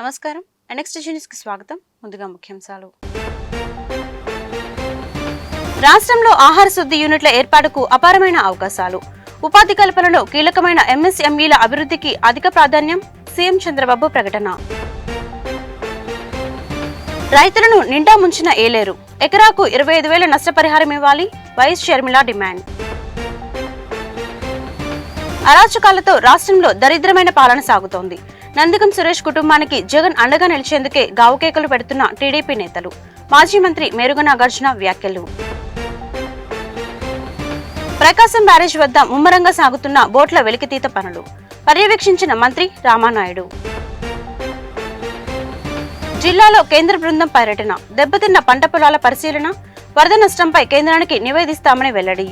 నమస్కారం. నెక్స్ట్ న్యూస్కి స్వాగతం. ముందుగా ముఖ్యాంశాలు. రాష్ట్రంలో ఆహార శుద్ధి యూనిట్ల ఏర్పాటుకు అపారమైన అవకాశాలు. ఉపాధి కల్పనలో కీలకమైన ఎంఎస్ఎంఈల అభివృద్ధికి అధిక ప్రాధాన్యం. సీఎం చంద్రబాబు ప్రకటన. రైతులను నిండా ముంచిన ఏలేరు. ఎకరాకు 25,000 నష్టపరిహారం ఇవ్వాలి. YS Sharmila demand. అరాచకాలతో రాష్ట్రంలో దరిద్రమైన పాలన సాగుతోంది. నందిగం సురేష్ కుటుంబానికి జగన్ అండగా నిలిచేందుకే గావుకేకలు పెడుతున్న టీడీపీ నేతలు. మాజీ మంత్రి మేరుగ నాగార్జున వ్యాఖ్యలు. ప్రకాశం బ్యారేజ్ వద్ద ముమ్మరంగా సాగుతున్న బోట్ల వెలికితీత పనులు పర్యవేక్షించిన మంత్రి రామానాయుడు. జిల్లాలో కేంద్ర బృందం పర్యటన. దెబ్బతిన్న పంట పొలాల పరిశీలన. వరద నష్టంపై కేంద్రానికి నివేదిస్తామని వెల్లడి.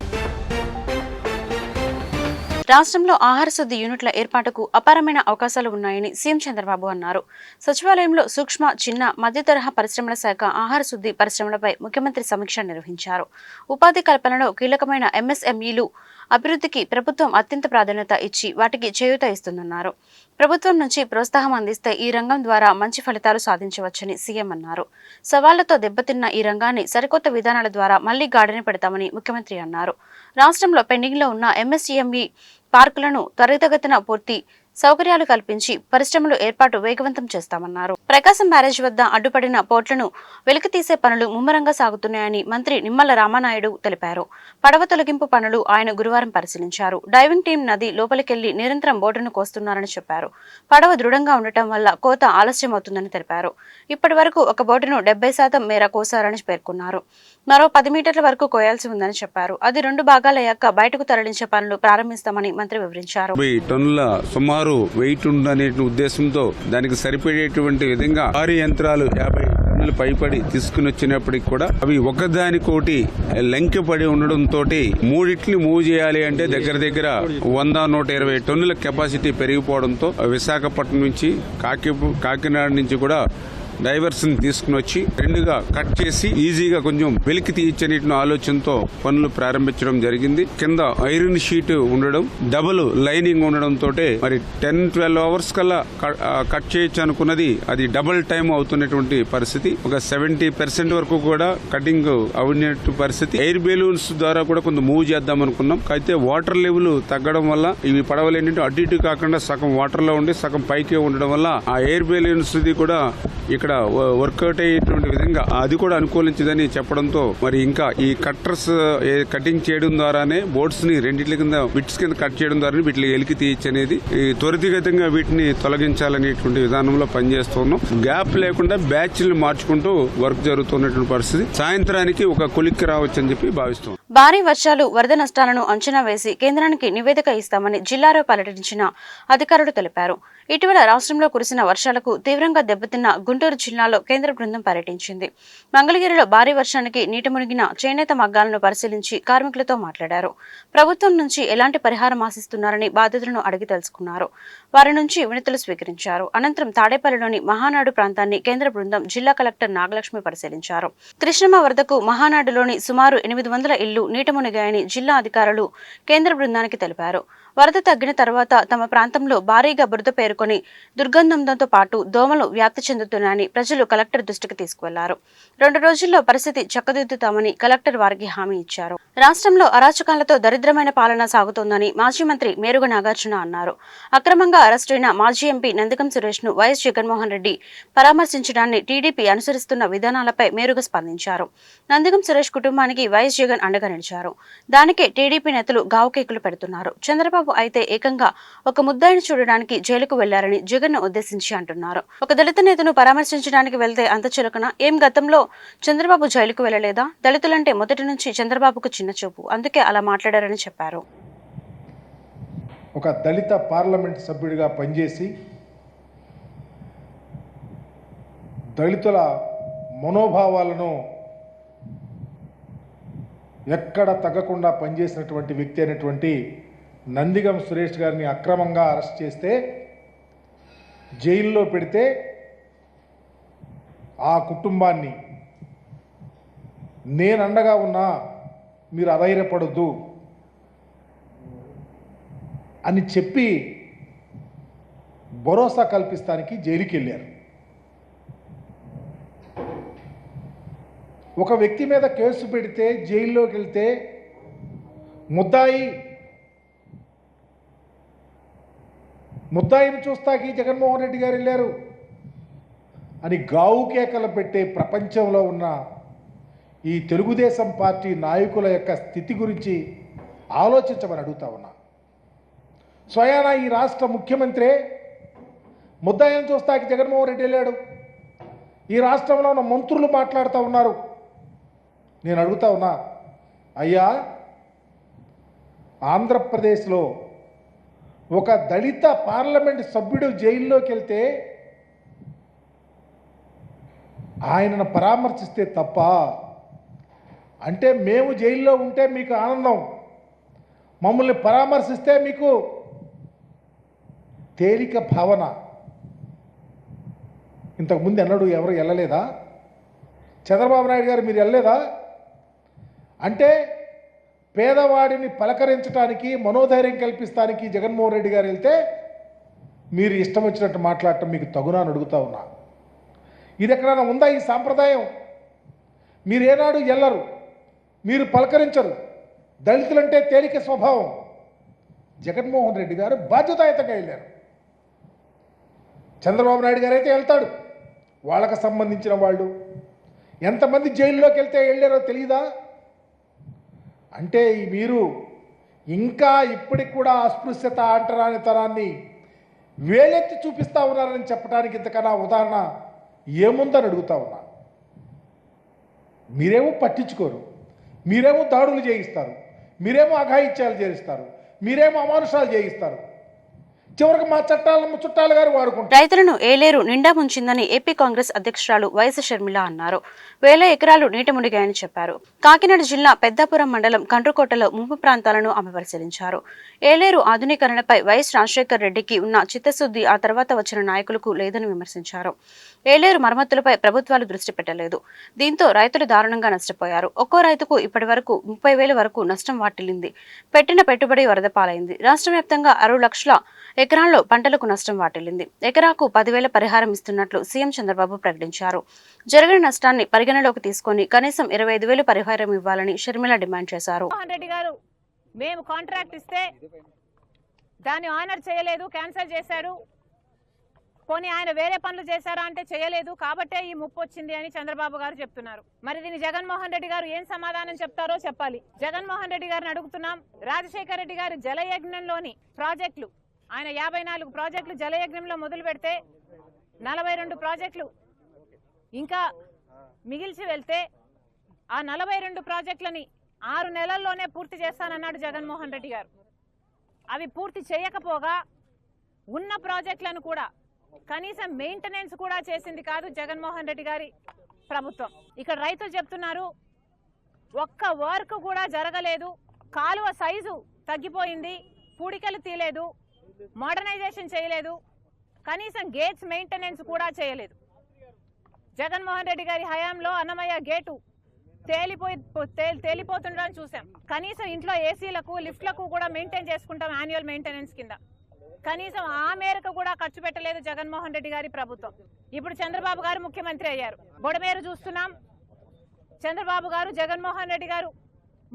రాష్ట్రంలో ఆహార శుద్ధి యూనిట్ల ఏర్పాటుకు అపారమైన అవకాశాలు ఉన్నాయని సీఎం చంద్రబాబు అన్నారు. సచివాలయంలో సూక్ష్మ, చిన్న, మధ్య తరహా పరిశ్రమల శాఖ ఆహార శుద్ధి పరిశ్రమలపై ముఖ్యమంత్రి సమీక్ష నిర్వహించారు. ఉపాధి కల్పనలో కీలకమైన ఎంఎస్ఎంఈలు అభివృద్ధికి ప్రభుత్వం అత్యంత ప్రాధాన్యత ఇచ్చి వాటికి చేయూత ఇస్తుందన్నారు. ప్రభుత్వం నుంచి ప్రోత్సాహం అందిస్తే ఈ రంగం ద్వారా మంచి ఫలితాలు సాధించవచ్చని సీఎం అన్నారు. సవాళ్లతో దెబ్బతిన్న ఈ రంగాన్ని సరికొత్త విధానాల ద్వారా మళ్లీ గాడిన పెడతామని ముఖ్యమంత్రి అన్నారు. రాష్ట్రంలో పెండింగ్లో ఉన్న ఎంఎస్ఎంఈ పార్కులను త్వరితగతిన పూర్తి సౌకర్యాలు కల్పించి పరిశ్రమలు ఏర్పాటు వేగవంతం చేస్తామన్నారు. ప్రకాశం బ్యారేజ్ వద్ద అడ్డుపడిన పోర్టులను వెలికితీసే పనులు ముమ్మరంగా సాగుతున్నాయని మంత్రి నిమ్మల రామానాయుడు తెలిపారు. పడవ తొలగింపు పనులు ఆయన గురువారం పరిశీలించారు. డైవింగ్ టీం నది లోపలికెళ్లి నిరంతరం బోటును కోస్తున్నారని చెప్పారు. పడవ దృఢంగా ఉండటం వల్ల కోత ఆలస్యం అవుతుందని తెలిపారు. ఇప్పటి వరకు ఒక బోటును 70% మేర కోసారని పేర్కొన్నారు. మరో 10 మీటర్ల వరకు కోయాల్సి ఉందని చెప్పారు. అది 2 భాగాలయ్యాక బయటకు తరలించే పనులు ప్రారంభిస్తామని మంత్రి వివరించారు. వెయిట్ ఉందనే ఉద్దేశంతో దానికి సరిపడేటువంటి విధంగా భారీ యంత్రాలు 50 టన్నులు పైపడి తీసుకుని వచ్చినప్పటికి కూడా అవి ఒకదానికోటి లెంకెపడి ఉండడంతో మూడిట్ని మూవ్ చేయాలి అంటే దగ్గర 100-120 టన్నుల కెపాసిటీ పెరిగిపోవడంతో విశాఖపట్నం నుంచి కాకినాడ నుంచి కూడా డైవర్షన్ తీసుకుని వచ్చి 2గా కట్ చేసి ఈజీగా కొంచెం వెలికి తీయచ్చనే ఆలోచనతో పనులు ప్రారంభించడం జరిగింది. కింద ఐరన్ షీట్ ఉండడం, డబుల్ లైనింగ్ ఉండడంతో మరి 10-12 అవర్స్ కల్లా కట్ చేయొచ్చు అనుకున్నది అది డబుల్ టైం అవుతున్నటువంటి పరిస్థితి. ఒక 70% వరకు కూడా కటింగ్ అవుతున్న పరిస్థితి. ఎయిర్ బెలూన్స్ ద్వారా కూడా కొంత మూవ్ చేద్దాం అనుకున్నాం. అయితే వాటర్ లెవెల్ తగ్గడం వల్ల ఇవి పడవలు ఏంటంటే అటు ఇటు కాకుండా సగం వాటర్ లో ఉండి సగం పైకి ఉండడం వల్ల ఆ ఎయిర్ బెలూన్స్ కూడా ఇక్కడ వర్కౌట్ అయ్యేటువంటి విధంగా అది కూడా అనుకూలించదని చెప్పడంతో మరి ఇంకా ఈ కట్టర్స్ కటింగ్ చేయడం ద్వారానే బోట్స్ ని రెండింటి కింద బిట్స్ కింద కట్ చేయడం ద్వారా వీటిని ఎలికి తీయచ్చు అనేది త్వరితగతంగా వీటిని తొలగించాలనేటువంటి విధానంలో పనిచేస్తున్నాం. గ్యాప్ లేకుండా బ్యాచ్లు మార్చుకుంటూ వర్క్ జరుగుతున్నటువంటి పరిస్థితి. సాయంత్రానికి ఒక కొలిక్కి రావచ్చు అని చెప్పి భావిస్తున్నాం. భారీ వర్షాలు, వరద నష్టాలను అంచనా వేసి కేంద్రానికి నివేదిక ఇస్తామని జిల్లాలో పర్యటించిన అధికారులు తెలిపారు. ఇటీవల రాష్ట్రంలో కురిసిన వర్షాలకు తీవ్రంగా దెబ్బతిన్న గుంటూరు జిల్లాలో కేంద్ర బృందం పర్యటించింది. మంగళగిరిలో భారీ వర్షానికి నీట మునిగిన చేనేత మగ్గాలను పరిశీలించి కార్మికులతో మాట్లాడారు. ప్రభుత్వం నుంచి ఎలాంటి పరిహారం ఆశిస్తున్నారని బాధితులను అడిగి తెలుసుకున్నారు. వారి నుంచి వినతులు స్వీకరించారు. అనంతరం తాడేపల్లిలోని మహానాడు ప్రాంతాన్ని కేంద్ర బృందం జిల్లా కలెక్టర్ నాగలక్ష్మి పరిశీలించారు. కృష్ణమ్మ వరదకు మహానాడులోని సుమారు 800 ఇళ్లు నీట మునిగాయని జిల్లా అధికారులు కేంద్ర బృందానికి తెలిపారు. వరద తగ్గిన తర్వాత తమ ప్రాంతంలో భారీగా బురద పేరుకొని దుర్గంధంతో పాటు దోమలు వ్యాప్తి చెందుతున్నాయని ప్రజలు కలెక్టర్ దృష్టికి తీసుకువెళ్లారు. 2 రోజుల్లో పరిస్థితి చక్కదిద్దుతామని కలెక్టర్ వారికి హామీ ఇచ్చారు. రాష్ట్రంలో అరాచకాలతో దరిద్రమైన పాలన సాగుతోందని మాజీ మంత్రి మేరుగ నాగార్జున అన్నారు. అక్రమంగా అరెస్టైన మాజీ ఎంపీ నందిగం సురేష్ ను వైఎస్ జగన్మోహన్ రెడ్డి పరామర్శించడాన్ని టీడీపీ అనుసరిస్తున్న విధానాలపై మేరుగ స్పందించారు. నందిగం సురేష్ కుటుంబానికి వైఎస్ జగన్ అండగా నిలిచారు. దానికే టీడీపీ నేతలు గావుకేకులు పెడుతున్నారు. చంద్రబాబు అయితే ఏకంగా ఒక ముద్దాయిని చూడడానికి జైలుకు వెళ్లారని జగన్ ను ఉద్దేశించి అంటున్నారు. ఒక దళిత నేతను పరామర్శించడానికి వెళ్తే అంత చులకన? ఏం గతంలో చంద్రబాబు జైలుకు వెళ్లలేదా? దళితులంటే మొదటి నుంచి చంద్రబాబుకు చిన్న చూపు, అందుకే అలా మాట్లాడారని చెప్పారు. ఒక దళిత పార్లమెంట్ సభ్యుడిగా పనిచేసి దళితుల మనోభావాలను ఎక్కడ తగ్గకుండా పనిచేసినటువంటి వ్యక్తి అయినటువంటి నందిగం సురేష్ గారిని అక్రమంగా అరెస్ట్ చేస్తే జైల్లో పెడితే ఆ కుటుంబాన్ని నేను అండగా ఉన్నా, మీరు అధైర్యపడొద్దు అని చెప్పి భరోసా కల్పిస్తానికి జైలుకి వెళ్ళారు. ఒక వ్యక్తి మీద కేసు పెడితే జైల్లోకి వెళ్తే ముద్దాయిని చూస్తాకి జగన్మోహన్ రెడ్డి గారు వెళ్ళారు అని గావు కేకలు పెట్టే ప్రపంచంలో ఉన్న ఈ తెలుగుదేశం పార్టీ నాయకుల యొక్క స్థితి గురించి ఆలోచించమని అడుగుతా ఉన్నా. స్వయానా ఈ రాష్ట్ర ముఖ్యమంత్రి ముద్దాయిని చూస్తాకి జగన్మోహన్ రెడ్డి వెళ్ళాడు. ఈ రాష్ట్రంలో ఉన్న మంత్రులు మాట్లాడుతూ ఉన్నారు. నేను అడుగుతా ఉన్నా, అయ్యా ఆంధ్రప్రదేశ్లో ఒక దళిత పార్లమెంట్ సభ్యుడు జైల్లోకి వెళ్తే ఆయనను పరామర్శిస్తే తప్ప? అంటే మేము జైల్లో ఉంటే మీకు ఆనందం, మమ్మల్ని పరామర్శిస్తే మీకు తేలిక భావన. ఇంతకుముందు ఎన్నడూ ఎవరు వెళ్ళలేదా? చంద్రబాబు నాయుడు గారు మీరు వెళ్ళలేదా? అంటే పేదవాడిని పలకరించడానికి, మనోధైర్యం కల్పిస్తానికి జగన్మోహన్ రెడ్డి గారు వెళ్తే మీరు ఇష్టం వచ్చినట్టు మాట్లాడటం మీకు తగునా అని అడుగుతా ఉన్నా. ఇది ఎక్కడైనా ఉందా ఈ సాంప్రదాయం? మీరు ఏనాడు వెళ్ళరు, మీరు పలకరించరు. దళితులంటే తేలిక స్వభావం. జగన్మోహన్ రెడ్డి గారు బాధ్యతాయుతంగా వెళ్ళారు. చంద్రబాబు నాయుడు గారు అయితే వెళ్తాడు, వాళ్ళకు సంబంధించిన వాళ్ళు ఎంతమంది జైల్లోకి వెళ్తే వెళ్ళారో తెలియదా? అంటే మీరు ఇంకా ఇప్పటికి కూడా అస్పృశ్యత అంటరానితనాన్ని వేలెత్తి చూపిస్తూ ఉన్నారని చెప్పడానికి ఇంతకన్నా ఉదాహరణ ఏముందని అడుగుతా ఉన్నా. మీరేమో పట్టించుకోరు, మీరేమో దాడులు చేయిస్తారు, మీరేమో అఘాయిత్యాలు చేయిస్తారు, మీరేమో అమానుషాలు చేయిస్తారు. చివరికి మా చట్టాలను చుట్టాలు గారు వాడుకుంటారు. రైతులను ఏలేరు నిండా ముంచిందని ఏపీ కాంగ్రెస్ అధ్యక్షురాలు వైఎస్ షర్మిల అన్నారు. 1000 ఎకరాలు నీట మునిగాయని చెప్పారు. కాకినాడ జిల్లా పెద్దాపురం మండలం కండ్రుకోటలో ముంపు ప్రాంతాలను ఆమె పరిశీలించారు. ఏలేరు ఆధునీకరణపై వైఎస్ రాజశేఖర్ రెడ్డికి ఉన్న చిత్తశుద్ధి ఆ తర్వాత వచ్చిన నాయకులకు లేదని విమర్శించారు. ఏలేరు మరమ్మతులపై ప్రభుత్వాలు దృష్టి పెట్టలేదు. దీంతో రైతులు దారుణంగా నష్టపోయారు. ఒక్కో రైతుకు ఇప్పటి వరకు 30,000 వరకు నష్టం వాటిల్లింది. పెట్టిన పెట్టుబడి వరద పాలైంది. రాష్ట్ర వ్యాప్తంగా 6 లక్షల ఎకరాల్లో పంటలకు నష్టం వాటిల్లింది. ఎకరాకు 10,000 పరిహారం ఇస్తున్నట్లు సీఎం చంద్రబాబు ప్రకటించారు. జరిగిన నష్టాన్ని పరిగణలోకి తీసుకొని కనీసం 25,000 పరిహారం ఇవ్వాలని షర్మిల డిమాండ్ చేశారు. రెడ్డి గారు మేము కాంట్రాక్ట్ ఇస్తే దాన్ని ఆనర్ చేయలేదు, క్యాన్సిల్ చేశారు. పోనీ ఆయన వేరే పనులు చేశారా అంటే చేయలేదు, కాబట్టే ఈ ముప్పు వచ్చింది అని చంద్రబాబు గారు చెప్తున్నారు. మరి దీన్ని జగన్మోహన్ రెడ్డి గారు ఏం సమాధానం చెప్తారో చెప్పాలి. జగన్మోహన్ రెడ్డి గారిని అడుగుతున్నాం. రాజశేఖర రెడ్డి గారి జలయజ్ఞంలోని ప్రాజెక్టులు, ఆయన 54 ప్రాజెక్టులు జలయజ్ఞంలో మొదలు పెడితే 42 ప్రాజెక్టులు ఇంకా మిగిల్చి వెళ్తే ఆ 42 ప్రాజెక్టులని 6 నెలల్లోనే పూర్తి చేస్తానన్నాడు జగన్మోహన్ రెడ్డి గారు. అవి పూర్తి చేయకపోగా ఉన్న ప్రాజెక్టులను కూడా కనీసం మెయింటెనెన్స్ కూడా చేసింది కాదు జగన్మోహన్ రెడ్డి గారి ప్రభుత్వం. ఇక్కడ రైతులు చెప్తున్నారు, ఒక్క వర్క్ కూడా జరగలేదు, కాలువ సైజు తగ్గిపోయింది, పూడికలు తీయలేదు, మోడర్నైజేషన్ చేయలేదు, కనీసం గేట్స్ మెయింటెనెన్స్ కూడా చేయలేదు. జగన్మోహన్ రెడ్డి గారి హయాంలో అన్నమయ్య గేటు తేలిపోతుండడం చూసాం. కనీసం ఇంట్లో ఏసీలకు, లిఫ్ట్లకు కూడా మెయింటైన్ చేసుకుంటాం యాన్యువల్ మెయింటెనెన్స్ కింద. కనీసం ఆ మేరకు కూడా ఖర్చు పెట్టలేదు జగన్మోహన్ రెడ్డి గారి ప్రభుత్వం. ఇప్పుడు చంద్రబాబు గారు ముఖ్యమంత్రి అయ్యారు. బొడమేరు చూస్తున్నాం. చంద్రబాబు గారు, జగన్మోహన్ రెడ్డి గారు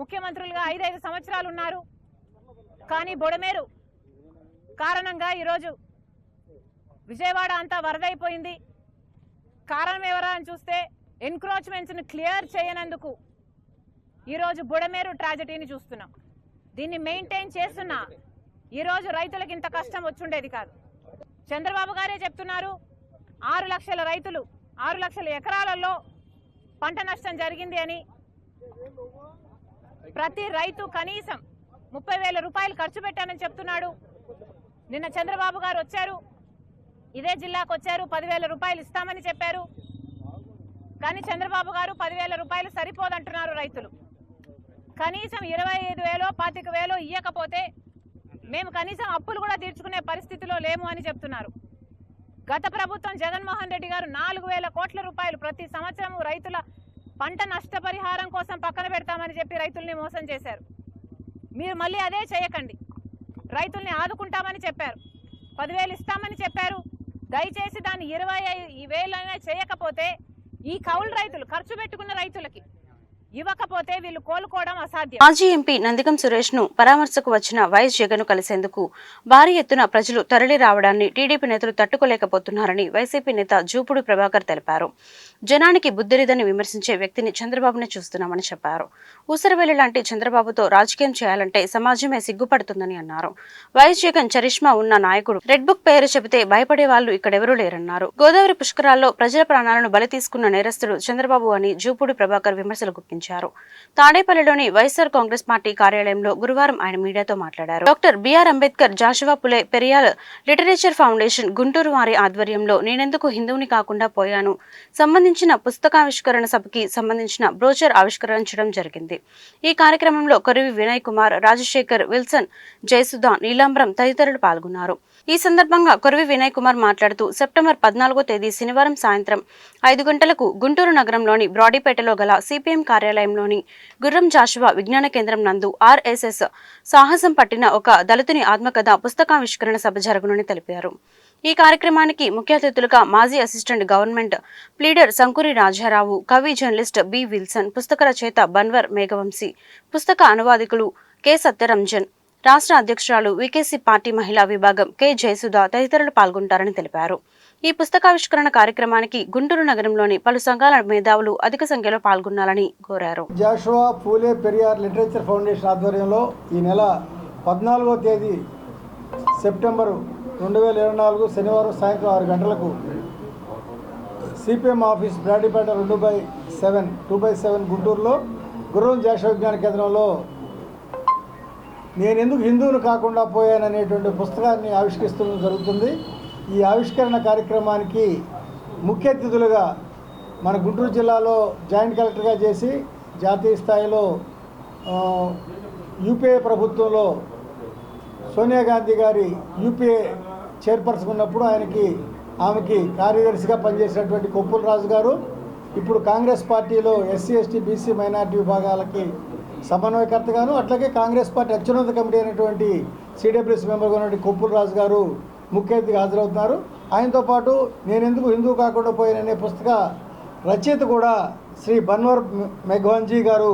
ముఖ్యమంత్రులుగా 5 సంవత్సరాలు ఉన్నారు. కానీ బొడమేరు కారణంగా ఈరోజు విజయవాడ అంతా వరదైపోయింది. కారణం ఎవరా అని చూస్తే ఎన్క్రోచ్మెంట్స్ ని క్లియర్ చేయనందుకు ఈరోజు బుడమేరు ట్రాజెడీని చూస్తున్నాం. దీన్ని మెయింటైన్ చేస్తున్నా ఈరోజు రైతులకు ఇంత కష్టం వచ్చుండేది కాదు. చంద్రబాబు గారే చెప్తున్నారు, 6 లక్షల రైతులు, 6 లక్షల ఎకరాలలో పంట నష్టం జరిగింది అని. ప్రతి రైతు కనీసం 30,000 రూపాయలు ఖర్చు పెట్టానని చెప్తున్నాడు. నిన్న చంద్రబాబు గారు వచ్చారు, ఇదే జిల్లాకు వచ్చారు, 10,000 రూపాయలు ఇస్తామని చెప్పారు. కానీ చంద్రబాబు గారు 10,000 రూపాయలు సరిపోదంటున్నారు రైతులు. కనీసం 25,000 25,000 ఇయ్యకపోతే మేము కనీసం అప్పులు కూడా తీర్చుకునే పరిస్థితిలో లేము అని చెప్తున్నారు. గత ప్రభుత్వం జగన్మోహన్ రెడ్డి గారు 4,000 కోట్ల రూపాయలు ప్రతి సంవత్సరం రైతుల పంట నష్టపరిహారం కోసం పక్కన పెడతామని చెప్పి రైతుల్ని మోసం చేశారు. మీరు మళ్ళీ అదే చేయకండి. రైతుల్ని ఆదుకుంటామని చెప్పారు, 10,000 ఇస్తామని చెప్పారు. దయచేసి దాన్ని 25,000 చేయకపోతే ఈ కౌలు రైతులు ఖర్చు పెట్టుకున్న రైతులకి ఇవ్వకపోతే వీళ్ళు కోలుకోవడం అసాధ్యం. మాజీ ఎంపీ నందిగం సురేష్ ను పరామర్శకు వచ్చిన వైఎస్ జగన్ కలిసేందుకు భారీ ఎత్తున ప్రజలు తరలి రావడాన్ని టీడీపీ నేతలు తట్టుకోలేకపోతున్నారని వైసీపీ నేత జూపుడు ప్రభాకర్ తెలిపారు. జనానికి బుద్ధిలేదని విమర్శించే వ్యక్తిని చంద్రబాబునే చూస్తున్నామని చెప్పారు. ఊసరవెల్లి లాంటి చంద్రబాబుతో రాజకీయం చేయాలంటే సమాజమే సిగ్గుపడుతుందని అన్నారు. వైఎస్ జగన్ చరిష్మా ఉన్న నాయకుడు. రెడ్ బుక్ పేరు చెబితే భయపడే వాళ్ళు ఇక్కడెవరూ లేరన్నారు. గోదావరి పుష్కరాల్లో ప్రజల ప్రాణాలను బలి తీసుకున్న నేరస్తుడు చంద్రబాబు అని జూపుడు ప్రభాకర్ విమర్శలు గుప్పించారు. తాడేపల్లిలోని వైఎస్ఆర్ కాంగ్రెస్ పార్టీ కార్యాలయంలో గురువారం ఆయన మీడియాతో మాట్లాడారు. Doctor BR Ambedkar, Jashuva Phule పెరియాల్ literature foundation Guntur వారి ఆధ్వర్యంలో నేనెందుకు హిందువుని కాకుండా పోయాను సంబంధించిన పుస్తకావిష్కరణ సభకి సంబంధించిన బ్రోచర్ ఆవిష్కరించడం జరిగింది. ఈ కార్యక్రమంలో కొరివి వినయ్ కుమార్, రాజశేఖర్, విల్సన్, జయసుధా, నీలాంబరం తదితరులు పాల్గొన్నారు. ఈ సందర్భంగా కొరివి వినయ్ కుమార్ మాట్లాడుతూ సెప్టెంబర్ 14వ తేదీ శనివారం సాయంత్రం 5 గంటలకు గుంటూరు నగరంలోని బ్రాడీపేటలో గల సిపిఎం కార్యాలయంలోని గుర్రం జాషువా విజ్ఞాన కేంద్రం నందు ఆర్ఎస్ఎస్ సాహసం పట్టిన ఒక దళితుని ఆత్మకథ పుస్తకావిష్కరణ సభ జరుగునని తెలిపారు. ఈ కార్యక్రమానికి ముఖ్య అతిథులుగా మాజీ assistant government pleader Sankuri Rajarao, కవి జర్నలిస్ట్ బి విల్సన్, పుస్తక రచయిత బన్వర్ మేఘవంశీ, పుస్తక అనువాదికులు కె సత్యరంజన్, రాష్ట్ర అధ్యక్షురాలు వికేసి పార్టీ మహిళా విభాగం కె జయసుధా తదితరులు పాల్గొంటారని తెలిపారు. ఈ పుస్తకావిష్కరణ కార్యక్రమానికి గుంటూరు నగరంలోని పలు సంఘాల మేధావులు అధిక సంఖ్యలో పాల్గొనాలని కోరారు. జాషువా పూలే పెరియార్ లిటరేచర్ ఫౌండేషన్ ఆధ్వర్యంలో ఈ నెల 14వ తేదీ సెప్టెంబరు 2024 శనివారం సాయంత్రం 6 గంటలకు సిపిఎం ఆఫీస్ బ్రాడీపేట 2/7 గుంటూరులో గుర్రం జాషువా విజ్ఞాన కేంద్రంలో నేనెందుకు హిందువును కాకుండా పోయాననేటువంటి పుస్తకాన్ని ఆవిష్కరిస్తూ జరుగుతుంది. ఈ ఆవిష్కరణ కార్యక్రమానికి ముఖ్య అతిథులుగా మన గుంటూరు జిల్లాలో జాయింట్ కలెక్టర్గా చేసి జాతీయ స్థాయిలో యూపీఏ ప్రభుత్వంలో సోనియా గాంధీ గారి యూపీఏ చైర్పర్సన్ ఉన్నప్పుడు ఆమెకి కార్యదర్శిగా పనిచేసినటువంటి కొప్పుల రాజు గారు, ఇప్పుడు కాంగ్రెస్ పార్టీలో ఎస్సీ, ఎస్టీ, బీసీ, మైనార్టీ విభాగాలకి సమన్వయకర్తగాను, అట్లాగే కాంగ్రెస్ పార్టీ అత్యున్నత కమిటీ అయినటువంటి సిడబ్ల్యూసీ మెంబర్గా ఉన్నటువంటి కొప్పుల రాజు గారు ముఖ్య అతిథిగా హాజరవుతున్నారు. ఆయనతో పాటు నేనెందుకు హిందువు కాకుండా పోయాననే పుస్తక రచయిత కూడా శ్రీ బన్వర్ మేఘవాంజీ గారు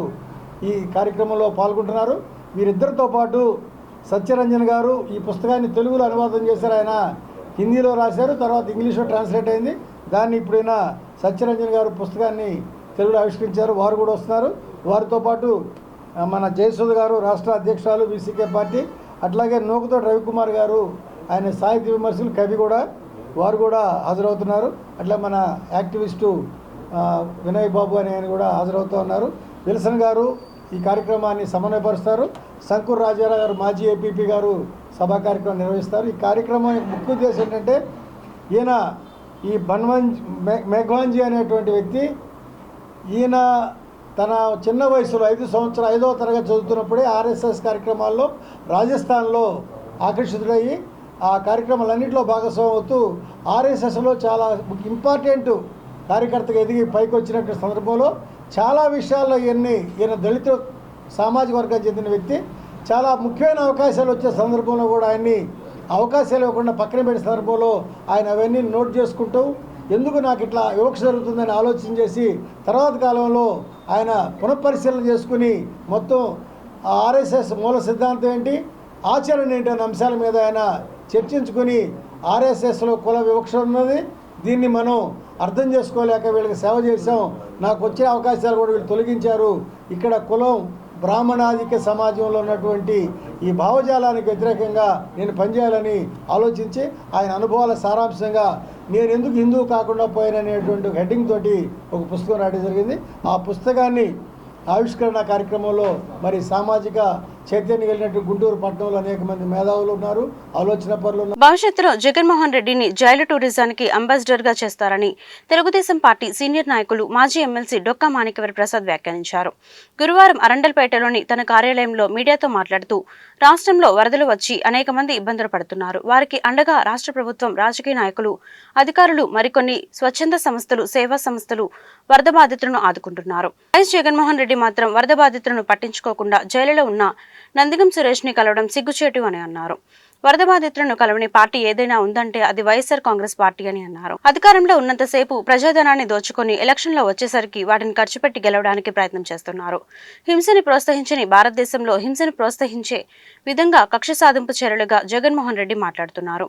ఈ కార్యక్రమంలో పాల్గొంటున్నారు. వీరిద్దరితో పాటు సత్యరంజన్ గారు ఈ పుస్తకాన్ని తెలుగులో అనువాదం చేశారు. ఆయన హిందీలో రాశారు, తర్వాత ఇంగ్లీష్లో ట్రాన్స్లేట్ అయింది. దాన్ని ఇప్పుడైనా సత్యరంజన్ గారు పుస్తకాన్ని తెలుగులో ఆవిష్కరించారు. వారు కూడా వస్తున్నారు. వారితో పాటు మన జయసుధ గారు, రాష్ట్ర అధ్యక్షురాలు బీసీకే పార్టీ, అట్లాగే నూకతోటి రవికుమార్ గారు, ఆయన సాహిత్య విమర్శలు, కవి కూడా, వారు కూడా హాజరవుతున్నారు. అట్లా మన యాక్టివిస్టు వినయ్ బాబు అని ఆయన కూడా హాజరవుతూ ఉన్నారు. విల్సన్ గారు ఈ కార్యక్రమాన్ని సమన్వయపరుస్తారు. శంకూర్ రాజారావు గారు, మాజీ ఏపీపీ గారు సభా కార్యక్రమం నిర్వహిస్తారు. ఈ కార్యక్రమం ముఖ్య ఉద్దేశం ఏంటంటే, ఈయన ఈ మేఘవాంజీ అనేటువంటి వ్యక్తి, ఈయన తన చిన్న వయసులో 5వ తరగతి చదువుతున్నప్పుడే ఆర్ఎస్ఎస్ కార్యక్రమాల్లో రాజస్థాన్లో ఆకర్షితుడయ్యి ఆ కార్యక్రమాలన్నింటిలో భాగస్వామి అవుతూ ఆర్ఎస్ఎస్లో చాలా ఇంపార్టెంట్ కార్యకర్తగా ఎదిగి పైకి వచ్చినటువంటి సందర్భంలో చాలా విషయాల్లో ఈయన దళిత సామాజిక వర్గానికి చెందిన వ్యక్తి. చాలా ముఖ్యమైన అవకాశాలు వచ్చే సందర్భంలో కూడా ఆయన్ని అవకాశాలు ఇవ్వకుండా పక్కన పెట్టే సందర్భంలో ఆయన అవన్నీ నోట్ చేసుకుంటూ ఎందుకు నాకు ఇట్లా వివక్ష జరుగుతుందని ఆలోచన చేసి తర్వాత కాలంలో ఆయన పునఃపరిశీలన చేసుకుని మొత్తం ఆర్ఎస్ఎస్ మూల సిద్ధాంతం ఏంటి, ఆచరణ ఏంటి అనే అంశాల మీద ఆయన చర్చించుకుని ఆర్ఎస్ఎస్లో కుల వివక్ష ఉన్నది, దీన్ని మనం అర్థం చేసుకోలేక వీళ్ళకి సేవ చేసాం, నాకు వచ్చే అవకాశాలు కూడా వీళ్ళు తొలగించారు, ఇక్కడ కులం బ్రాహ్మణాధిక సమాజంలో ఉన్నటువంటి ఈ భావజాలానికి వ్యతిరేకంగా నేను పనిచేయాలని ఆలోచించి ఆయన అనుభవాల సారాంశంగా నేను ఎందుకు హిందువు కాకుండా పోయాననేటువంటి హెడ్డింగ్ తోటి ఒక పుస్తకం రాయడం జరిగింది. ఆ పుస్తకాన్ని ఆవిష్కరణ కార్యక్రమంలో మరి సామాజిక చైతన్యం వెళ్ళినట్టు గుంటూరు పట్టణంలో అనేక మంది మేధావులు ఉన్నారు, ఆలోచన పరులు ఉన్నారు. భవిష్యత్తులో జగన్మోహన్ రెడ్డిని జైలు టూరిజానికి అంబాసిడర్ గా చేస్తారని తెలుగుదేశం పార్టీ సీనియర్ నాయకులు మాజీ ఎమ్మెల్సీ డొక్కా మాణిక్యవర ప్రసాద్ వ్యాఖ్యానించారు. గురువారం అరండల్పేటలోని తన కార్యాలయంలో మీడియాతో మాట్లాడుతూ రాష్ట్రంలో వరదలు వచ్చి అనేక మంది ఇబ్బందులు పడుతున్నారు. వారికి అండగా రాష్ట్ర ప్రభుత్వం, రాజకీయ నాయకులు, అధికారులు, మరికొన్ని స్వచ్ఛంద సంస్థలు, సేవా సంస్థలు వరద బాధితులను ఆదుకుంటున్నారు. వైఎస్ జగన్మోహన్ రెడ్డి మాత్రం వరద బాధితులను పట్టించుకోకుండా జైలులో ఉన్న నందిగం సురేష్ ని కలవడం సిగ్గుచేటు అని అన్నారు. వరద బాధితులను కలవని పార్టీ ఏదైనా ఉందంటే అది వైఎస్ఆర్ కాంగ్రెస్ పార్టీ అని అన్నారు. అధికారంలో ఉన్నంతసేపు ప్రజాధనాన్ని దోచుకొని ఎలక్షన్లో వచ్చేసరికి వాటిని ఖర్చు పెట్టి గెలవడానికి ప్రయత్నం చేస్తున్నారు. హింసని ప్రోత్సహించని భారతదేశంలో హింసను ప్రోత్సహించే విధంగా కక్ష సాధింపు చర్యలుగా జగన్మోహన్ రెడ్డి మాట్లాడుతున్నారు.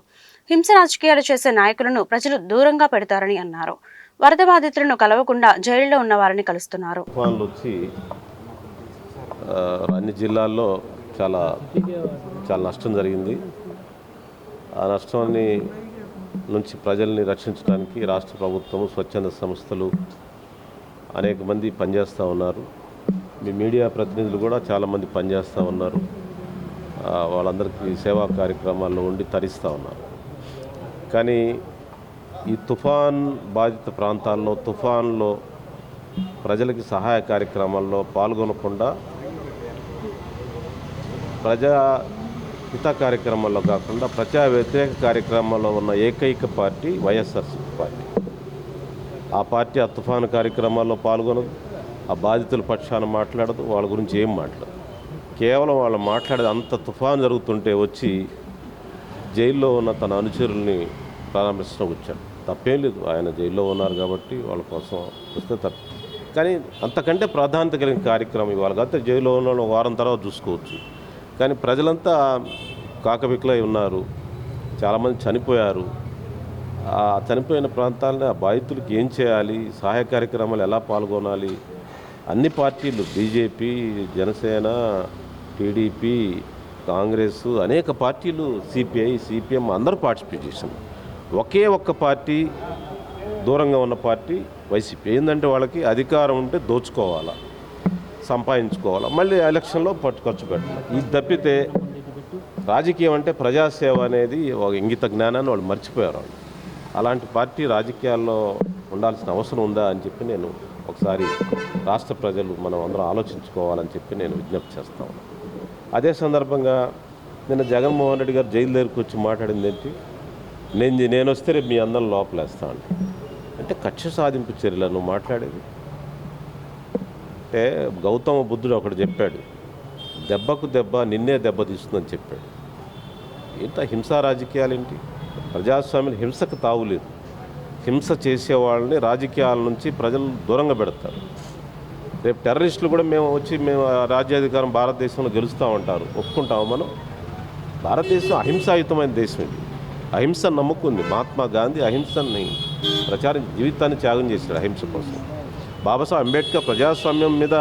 హింస రాజకీయాలు చేసే నాయకులను ప్రజలు దూరంగా పెడతారని అన్నారు. వరద బాధితులను కలవకుండా జైల్లో ఉన్న వారిని కలుస్తున్నారు. అన్ని జిల్లాల్లో చాలా నష్టం జరిగింది. ఆ నష్టాన్ని నుంచి ప్రజల్ని రక్షించడానికి రాష్ట్ర ప్రభుత్వం, స్వచ్ఛంద సంస్థలు అనేక మంది పనిచేస్తూ ఉన్నారు. మీ మీడియా ప్రతినిధులు కూడా చాలామంది పనిచేస్తూ ఉన్నారు. వాళ్ళందరికీ సేవా కార్యక్రమాల్లో ఉండి తరిస్తూ ఉన్నారు. కానీ ఈ తుఫాన్ బాధిత ప్రాంతాల్లో, తుఫాన్లో ప్రజలకి సహాయ కార్యక్రమాల్లో పాల్గొనకుండా ప్రజా హిత కార్యక్రమాల్లో కాకుండా ప్రజా వ్యతిరేక కార్యక్రమాల్లో ఉన్న ఏకైక పార్టీ వైఎస్ఆర్సీపీ పార్టీ. ఆ పార్టీ ఆ తుఫాను కార్యక్రమాల్లో పాల్గొనదు, ఆ బాధితుల పక్షాన మాట్లాడదు, వాళ్ళ గురించి ఏం మాట్లాడదు. కేవలం వాళ్ళు మాట్లాడేది అంత తుఫాను జరుగుతుంటే వచ్చి జైల్లో ఉన్న తన అనుచరుల్ని పరామర్శించడం వచ్చాడు. తప్పేం లేదు, ఆయన జైల్లో ఉన్నారు కాబట్టి వాళ్ళ కోసం వస్తే తప్ప. కానీ అంతకంటే ప్రాధాన్యత కలిగిన కార్యక్రమం ఇవాళ కాకపోతే జైల్లో ఉన్న వాళ్ళు వారం తర్వాత చూసుకోవచ్చు. కానీ ప్రజలంతా కాకబిక్లై ఉన్నారు, చాలామంది చనిపోయారు. ఆ చనిపోయిన ప్రాంతాలని, ఆ బాధితులకి ఏం చేయాలి, సహాయ కార్యక్రమాలు ఎలా పాల్గొనాలి, అన్ని పార్టీలు బీజేపీ, జనసేన, టీడీపీ, కాంగ్రెస్, అనేక పార్టీలు, సిపిఐ, సిపిఎం అందరూ పార్టిసిపేట్ చేశారు. ఒకే ఒక్క పార్టీ దూరంగా ఉన్న పార్టీ వైసీపీ. ఏంటంటే వాళ్ళకి అధికారం ఉంటే దోచుకోవాలా, సంపాదించుకోవాలా, మళ్ళీ ఎలక్షన్లో ఖర్చు పెట్టాలి. ఇది తప్పితే రాజకీయం అంటే ప్రజాసేవ అనేది ఒక ఇంగిత జ్ఞానాన్ని వాళ్ళు మర్చిపోయారు. అలాంటి పార్టీ రాజకీయాల్లో ఉండాల్సిన అవసరం ఉందా అని చెప్పి నేను ఒకసారి రాష్ట్ర ప్రజలు మనం అందరం ఆలోచించుకోవాలని చెప్పి నేను విజ్ఞప్తి చేస్తా ఉన్నాను. అదే సందర్భంగా నిన్న జగన్మోహన్ రెడ్డి గారు జైలు దగ్గరికి వచ్చి మాట్లాడింది ఏంటి, నేను వస్తే రేపు మీ అందరం లోపలేస్తా అంటే కక్ష సాధింపు చర్యలను మాట్లాడేది. అంటే గౌతమ బుద్ధుడు ఒకడు చెప్పాడు, దెబ్బకు దెబ్బ నిన్నే దెబ్బ తీస్తుందని చెప్పాడు. ఇంత హింసా రాజకీయాలు ఏంటి? ప్రజాస్వామ్యం హింసకు తావులేదు. హింస చేసేవాళ్ళని రాజకీయాల నుంచి ప్రజలు దూరంగా పెడతారు. రేపు టెర్రరిస్టులు కూడా మేము రాజ్యాధికారం భారతదేశంలో గెలుస్తూ ఉంటారు, ఒప్పుకుంటాము మనం? భారతదేశం అహింసాయుతమైన దేశం. ఇది అహింస నమ్ముకుంది. మహాత్మా గాంధీ అహింసని ప్రచారం జీవితాన్ని త్యాగం చేశాడు అహింస కోసం. బాబాసాహెబ్ అంబేద్కర్ ప్రజాస్వామ్యం మీద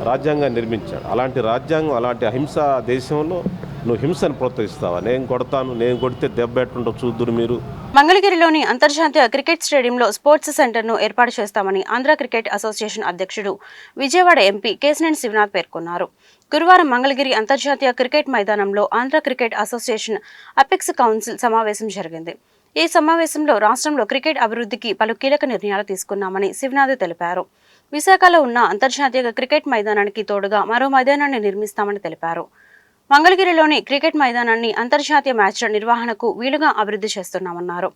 రాజ్యాంగాన్ని నిర్మించాడు. అలాంటి రాజ్యాంగం, అలాంటి అహింసా దేశంలో నువ్వు హింసను ప్రోత్సహిస్తావా? నేను కొడతాను, నేను కొడితే దెబ్బ ఎట్టుంటో చూద్దురు మీరు. మంగళగిరిలోని అంతర్జాతీయ క్రికెట్ స్టేడియంలో స్పోర్ట్స్ సెంటర్ను ఏర్పాటు చేస్తామని ఆంధ్ర క్రికెట్ అసోసియేషన్ అధ్యక్షుడు, విజయవాడ ఎంపీ కేశినేని శివనాథ్ పేర్కొన్నారు. గురువారం మంగళగిరి అంతర్జాతీయ క్రికెట్ మైదానంలో Andhra cricket association apex council సమావేశం జరిగింది. ఈ సమావేశంలో రాష్ట్రంలో క్రికెట్ అభివృద్ధికి పలు కీలక నిర్ణయాలు తీసుకున్నామని శివనాథ్ తెలిపారు. విశాఖలో ఉన్న అంతర్జాతీయ క్రికెట్ మైదానానికి తోడుగా మరో మైదానాన్ని నిర్మిస్తామని తెలిపారు. మంగళగిరిలోని క్రికెట్ మైదానాన్ని అంతర్జాతీయ మ్యాచ్ల నిర్వహణకు వీలుగా అభివృద్ధి చేస్తున్నామన్నారు.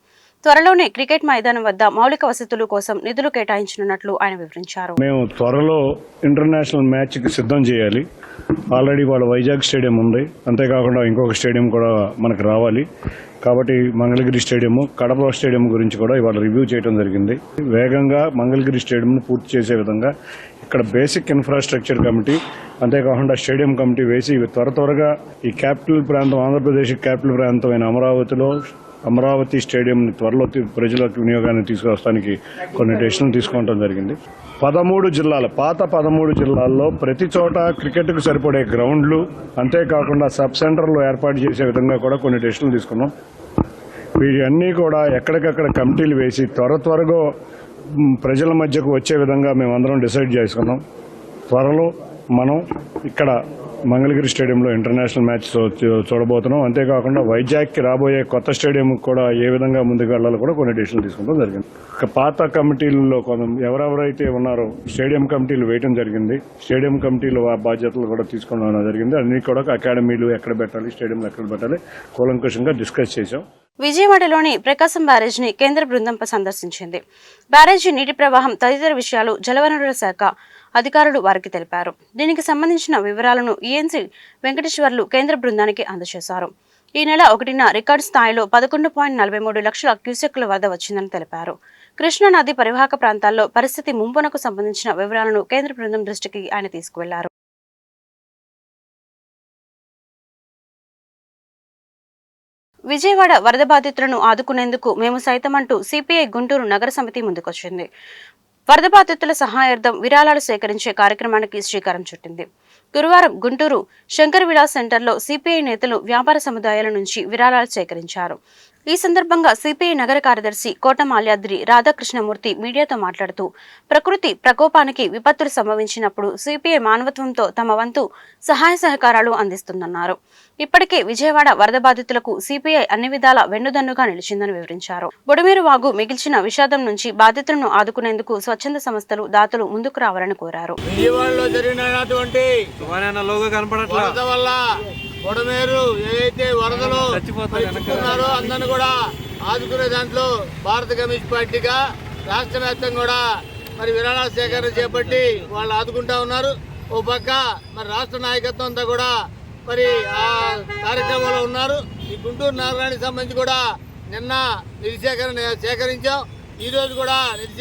త్వరలోనే క్రికెట్ మైదానం వద్ద మౌలిక వసతుల కోసం నిధులు కేటాయించనున్నట్లు ఆయన వివరించారు. మేము త్వరలో ఇంటర్నేషనల్ మ్యాచ్కి సిద్ధం చేయాలి. ఆల్రెడీ వాళ్ళ వైజాగ్ స్టేడియం ఉంది, అంతేకాకుండా ఇంకొక స్టేడియం కూడా మనకు రావాలి. కాబట్టి మంగళగిరి స్టేడియం, కడప స్టేడియం గురించి కూడా ఇవాళ రివ్యూ చేయడం జరిగింది. వేగంగా మంగళగిరి స్టేడియంను పూర్తి చేసే విధంగా ఇక్కడ బేసిక్ ఇన్ఫ్రాస్ట్రక్చర్ కమిటీ, అంతేకాకుండా స్టేడియం కమిటీ వేసి త్వరగా ఈ క్యాపిటల్ ప్రాంతం, ఆంధ్రప్రదేశ్ క్యాపిటల్ ప్రాంతమైన అమరావతి స్టేడియం త్వరలో ప్రజలకు వినియోగాన్ని తీసుకువస్తానికి కొన్ని డెసిషన్లు తీసుకోవడం జరిగింది. 13 జిల్లాలు, పాత 13 జిల్లాల్లో ప్రతి చోట క్రికెట్కు సరిపడే గ్రౌండ్లు, అంతేకాకుండా సబ్ సెంటర్లు ఏర్పాటు చేసే విధంగా కూడా కొన్ని డెసిషన్లు తీసుకున్నాం. వీటన్నీ కూడా ఎక్కడికక్కడ కమిటీలు వేసి త్వరగా ప్రజల మధ్యకు వచ్చే విధంగా మేమందరం డిసైడ్ చేసుకున్నాం. త్వరలో మనం ఇక్కడ మంగళగిరి స్టేడియంలో ఇంటర్నేషనల్ మ్యాచ్ చూడబోతున్నాం. అంతేకాకుండా వైజాగ్కి రాబోయే కొత్త స్టేడియం కూడా ఏ విధంగా ముందుకు వెళ్ళాలో కూడా కొన్ని డెసిషన్లు తీసుకుంటాం జరిగింది. పాత కమిటీల్లో ఎవరెవరైతే ఉన్నారో స్టేడియం కమిటీలు వేయడం జరిగింది. స్టేడియం కమిటీలు బాధ్యతలు కూడా తీసుకోవడం జరిగింది. అన్ని కూడా అకాడమీలు ఎక్కడ పెట్టాలి, స్టేడియంలు ఎక్కడ పెట్టాలి కూలంకషంగా డిస్కస్ చేశాం. విజయవాడలోని ప్రకాశం బ్యారేజ్ని కేంద్ర బృందం సందర్శించింది. బ్యారేజీ నీటి ప్రవాహం తదితర విషయాలు జలవనరుల శాఖ అధికారులు వారికి తెలిపారు. దీనికి సంబంధించిన వివరాలను ఈఎన్సీ వెంకటేశ్వర్లు కేంద్ర బృందానికి అందజేశారు. ఈ నెల 1న రికార్డు స్థాయిలో 11.43 లక్షల క్యూసెక్కుల వరద వచ్చిందని తెలిపారు. కృష్ణా నది పరివాహక ప్రాంతాల్లో పరిస్థితి ముంపునకు సంబంధించిన వివరాలను కేంద్ర బృందం దృష్టికి ఆయన తీసుకువెళ్లారు. విజయవాడ వరద బాధితులను ఆదుకునేందుకు మేము సైతమంటూ సిపిఐ గుంటూరు నగర సమితి ముందుకొచ్చింది. వరద బాధితుల సహాయార్థం విరాళాలు సేకరించే కార్యక్రమానికి శ్రీకారం చుట్టింది. గురువారం గుంటూరు శంకర్ విలాస్ సెంటర్లో సిపిఐ నేతలు వ్యాపార సముదాయాల నుంచి విరాళాలు సేకరించారు. ఈ సందర్భంగా సిపిఐ నగర కార్యదర్శి కోట మాల్యాద్రి రాధాకృష్ణమూర్తి మీడియాతో మాట్లాడుతూ ప్రకృతి ప్రకోపానికి విపత్తులు సంభవించినప్పుడు సిపిఐ మానవత్వంతో తమ వంతు సహాయ సహకారాలు అందిస్తుందన్నారు. ఇప్పటికే విజయవాడ వరద బాధితులకు సిపిఐ అన్ని విధాల వెన్నుదన్నుగా నిలిచిందని వివరించారు. బుడమేరు వాగు మిగిల్చిన విషాదం నుంచి బాధితులను ఆదుకునేందుకు స్వచ్ఛంద సంస్థలు దాతలు ముందుకు రావాలని కోరారు. విజయవాడలో జరిగినటువంటి వరద వల్ల బుడమేరు ఏదైతే వరదలు చిక్కుకున్నారో అందరిని కూడా ఆదుకునే దాంట్లో భారత కమ్యూనిస్ట్ పార్టీగా రాష్ట్ర వ్యాప్తంగా కూడా మరి విరాళాల సేకరణ చేపట్టి వాళ్ళు ఆదుకుంటా ఉన్నారు. ఓ పక్క మరి రాష్ట్ర నాయకత్వం అంతా కూడా మరి ఆ కార్యక్రమంలో ఉన్నారు. ఈ గుంటూరు నగరానికి సంబంధించి కూడా నిన్న నిధి సేకరించాం. ఈరోజు కూడా నిధి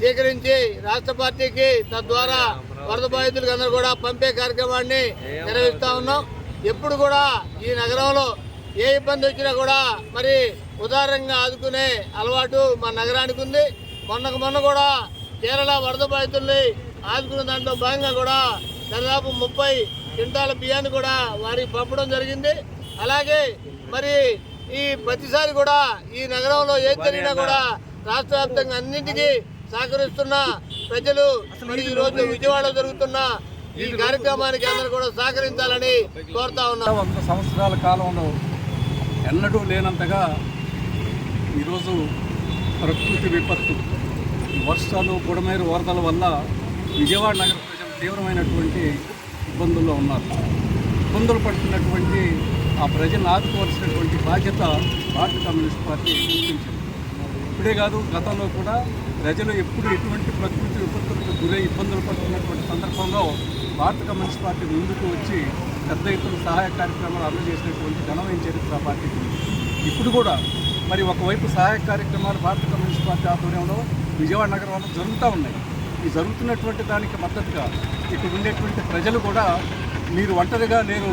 సేకరించి రాష్ట్ర పార్టీకి తద్వారా వరద బాధితులకు అందరూ కూడా పంపే కార్యక్రమాన్ని నిర్వహిస్తా ఉన్నాం. ఎప్పుడు కూడా ఈ నగరంలో ఏ ఇబ్బంది వచ్చినా కూడా మరి ఉదారంగా ఆదుకునే అలవాటు మా నగరానికి ఉంది. మొన్న కూడా కేరళ వరద బాధితుల్ని ఆదుకునే దాంట్లో భాగంగా కూడా దాదాపు 30 క్వింటాల బియ్యాన్ని కూడా వారికి పంపడం జరిగింది. అలాగే మరి ఈ ప్రతిసారి కూడా ఈ నగరంలో ఏం జరిగినా కూడా రాష్ట్ర వ్యాప్తంగా అన్నింటికీ సహకరిస్తున్న ప్రజలు మరి ఈ రోజు విజయవాడలో జరుగుతున్న ఈ కార్యక్రమానికి అందరూ కూడా సహకరించాలని కోరుతా ఉన్నాం. 100 సంవత్సరాల కాలంలో ఎన్నడూ లేనంతగా ఈరోజు ప్రకృతి విపత్తు వర్షాలు బుడమేరు వరదల వల్ల విజయవాడ నగర ప్రజలు తీవ్రమైనటువంటి ఇబ్బందుల్లో ఉన్నారు. ఇబ్బందులు పడుతున్నటువంటి ఆ ప్రజలను ఆదుకోవాల్సినటువంటి బాధ్యత భారత కమ్యూనిస్ట్ పార్టీ గుర్తించింది. ఇప్పుడే కాదు, గతంలో కూడా ప్రజలు ఎప్పుడు ఎటువంటి ప్రకృతి విపత్తులకు గురై ఇబ్బందులు పడుతున్నటువంటి సందర్భంలో భారత కమ్యూనిస్ట్ పార్టీ ముందుకు వచ్చి పెద్ద ఎత్తున సహాయ కార్యక్రమాలు అమలు చేసినటువంటి ఘనమైన చరిత్ర పార్టీకి. ఇప్పుడు కూడా మరి ఒకవైపు సహాయ కార్యక్రమాలు భారత కమ్యూనిస్ట్ పార్టీ ఆధ్వర్యంలో విజయవాడ నగరంలో జరుగుతూ ఉన్నాయి. ఈ జరుగుతున్నటువంటి దానికి మద్దతుగా ఇక్కడ ఉండేటువంటి ప్రజలు కూడా మీరు ఒంటరిగా లేరు,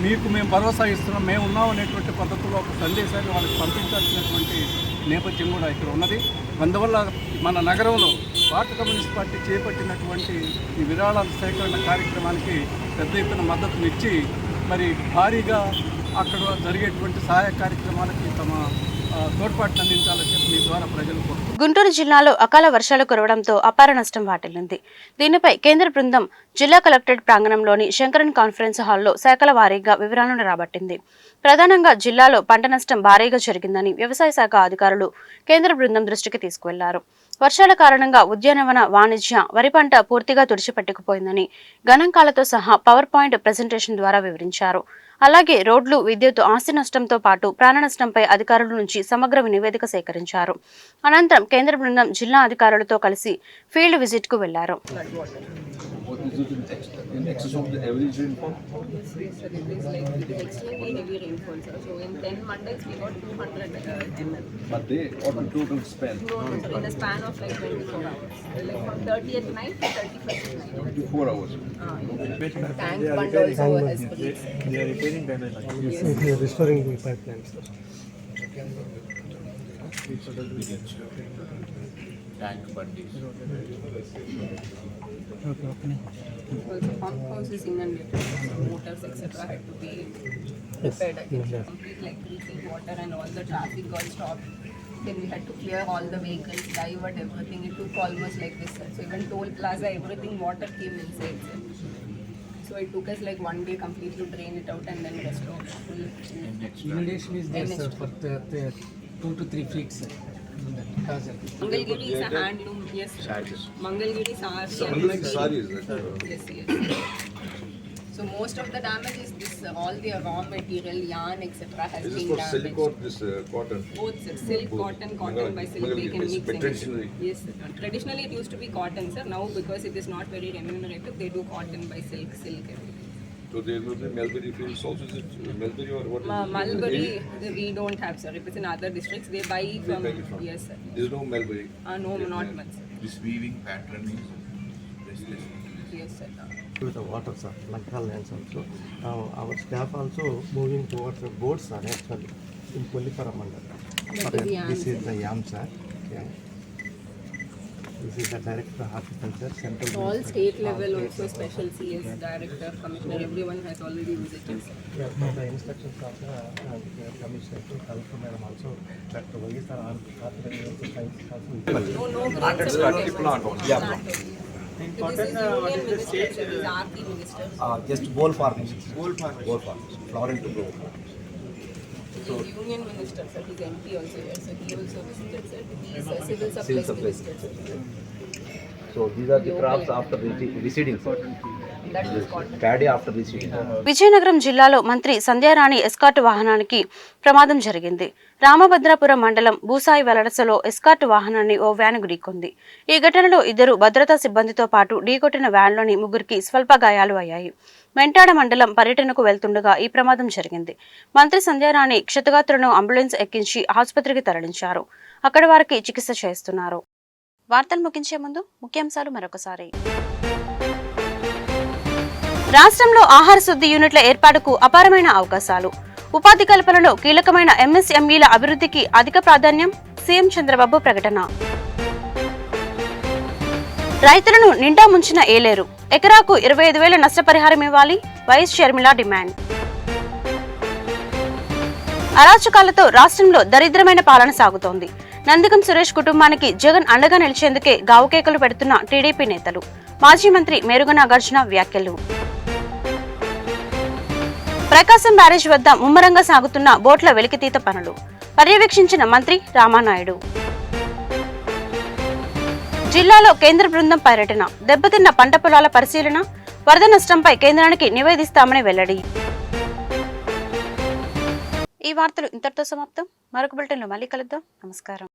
మీకు మేము భరోసా ఇస్తున్నాం, మేము ఉన్నాం అనేటువంటి పద్ధతిలో ఒక సందేశాన్ని వాళ్ళకి పంపించాల్సినటువంటి నేపథ్యం కూడా ఇక్కడ ఉన్నది. అందువల్ల మన నగరంలో భారత కమ్యూనిస్ట్ పార్టీ చేపట్టినటువంటి ఈ విరాళాల సేకరణ కార్యక్రమానికి పెద్ద ఎత్తున మద్దతునిచ్చి మరి భారీగా అక్కడ జరిగేటువంటి సహాయ కార్యక్రమాలకి తమ తోడ్పాటును అందించాలని చెప్పి మీ ద్వారా ప్రజలు కోరుతున్నారు. గుంటూరు జిల్లాలో అకాల వర్షాలు కురవడంతో అపార నష్టం వాటిల్లింది. దీనిపై కేంద్ర బృందం జిల్లా కలెక్టరేట్ ప్రాంగణంలోని శంకరన్ కాన్ఫరెన్స్ హాల్లో శాఖల వారీగా వివరాలను రాబట్టింది. ప్రధానంగా జిల్లాలో పంట నష్టం భారీగా జరిగిందని వ్యవసాయ శాఖ అధికారులు కేంద్ర బృందం దృష్టికి తీసుకువెళ్లారు. వర్షాల కారణంగా ఉద్యానవన, వాణిజ్య, వరి పంట పూర్తిగా తుడిచిపెట్టుకుపోయిందని గణాంకాలతో సహా పవర్ పాయింట్ ప్రెజెంటేషన్ ద్వారా వివరించారు. అలాగే రోడ్లు, విద్యుత్, ఆస్తి నష్టంతో పాటు ప్రాణ నష్టంపై అధికారుల నుంచి సమగ్ర నివేదిక సేకరించారు. అనంతరం కేంద్ర బృందం జిల్లా అధికారులతో కలిసి ఫీల్డ్ విజిట్ కు వెళ్లారు. restoring the pipelines. Tank bundles. Also pump house is inundated, motors etc. had to be repaired again. Complete like reaching water and all the traffic got stopped. Then we had to clear all the vehicles, divert everything. It took almost like this. So even toll plaza, everything water came inside. So it took us like 1 day completely to drain it out and then restore full. Inundation is there, sir, for the 2 to 3 weeks. Mangalgiri is a handloom, yes. Mangalgiri sari. Yes, yes. So most of the damage is this, all the raw material, yarn, etc. has been damaged. This is for silk or this cotton? Both, sir. Silk, cotton, cotton by silk, they can mix in. Traditionally? Yes, sir. Traditionally it used to be cotton, sir. Now because it is not very remunerative, they do cotton by silk, silk. To So there will be mulberry fields also. Is it mulberry or what? Mulberry, we don't have, sir. If it's in other districts, they buy from. Yes, sir. There is no mulberry. No, not much, sir. This weaving pattern is restless. Yes, sir. To the water, sir, Lanka lands also. Our staff also moving towards the boats, sir, actually, in Polipara Mandal. This is the yam, sir. Okay. This is the director of horticulture, central. All state level also, special CS, director, commissioner, everyone has already visited, sir. Yeah, the instructions of the commissioner to Collector Madam also, Dr. Vagisar horticulture science also. No grants about This is union minister, sir. This is RP minister. Just bowl formation. Bowl formation. Florent to grow. So, union minister, sir. He's MP also here, so he also visited, sir. He's civil supplies minister, sir. So these are the crops after reseeding. That is called. Paddy after reseeding. Vizianagaram జిల్లాలో మంత్రి Sandhyarani escort వాహనానికి ప్రమాదం జరిగింది. రామభద్రాపురం మండలం బూసాయి వెలడసలో escort వాహనాన్ని ఓ van ఢీకొంది. ఈ ఘటనలో 2 భద్రతా సిబ్బందితో పాటు ఢీకొట్టిన వ్యాన్లోని 3కి స్వల్ప గాయాలు అయ్యాయి. మెంటాడ మండలం పర్యటనకు వెళ్తుండగా ఈ ప్రమాదం జరిగింది. మంత్రి సంధ్యారాణి క్షతగాత్రులను అంబులెన్స్ ఎక్కించి ఆసుపత్రికి తరలించారు. అక్కడ వారికి చికిత్స చేస్తున్నారు. వార్తలు ముగించే ముందు ముఖ్యాంశాలు మరొకసారి. రాష్ట్రంలో ఆహార శుద్ధి యూనిట్ల ఏర్పాటుకు అపారమైన అవకాశాలు. ఉపాధి కల్పనలో కీలకమైన ఎంఎస్ఎంఈల అభివృద్ధికి అధిక ప్రాధాన్యం. సీఎం చంద్రబాబు ప్రకటన. రైతులను నిండా ముంచిన ఏలేరు. ఎకరాకు 25,000 నష్టపరిహారం ఇవ్వాలి. YS Sharmila demand. అరాచకాలతో రాష్ట్రంలో దరిద్రమైన పాలన సాగుతోంది. నందిగం సురేష్ కుటుంబానికి జగన్ అండగా నిలిచేందుకే గావుకేకలు పెడుతున్న టీడీపీ నేతలు. మాజీ మంత్రి మేరుగ నాగార్జున వ్యాఖ్యలు. ప్రకాశం బ్యారేజ్ వద్ద ముమ్మరంగా సాగుతున్న బోట్ల వెలికితీత పనులు పర్యవేక్షించిన మంత్రి రామానాయుడు. జిల్లాలో కేంద్ర బృందం పర్యటన. దెబ్బతిన్న పంట పొలాల పరిశీలన. వరద నష్టంపై కేంద్రానికి నివేదిస్తామని వెల్లడి. ఈ వార్తలు ఇంతటితో సమాప్తం. మరొక బులెటిన్లో మళ్ళీ కలుద్దాం. నమస్కారం.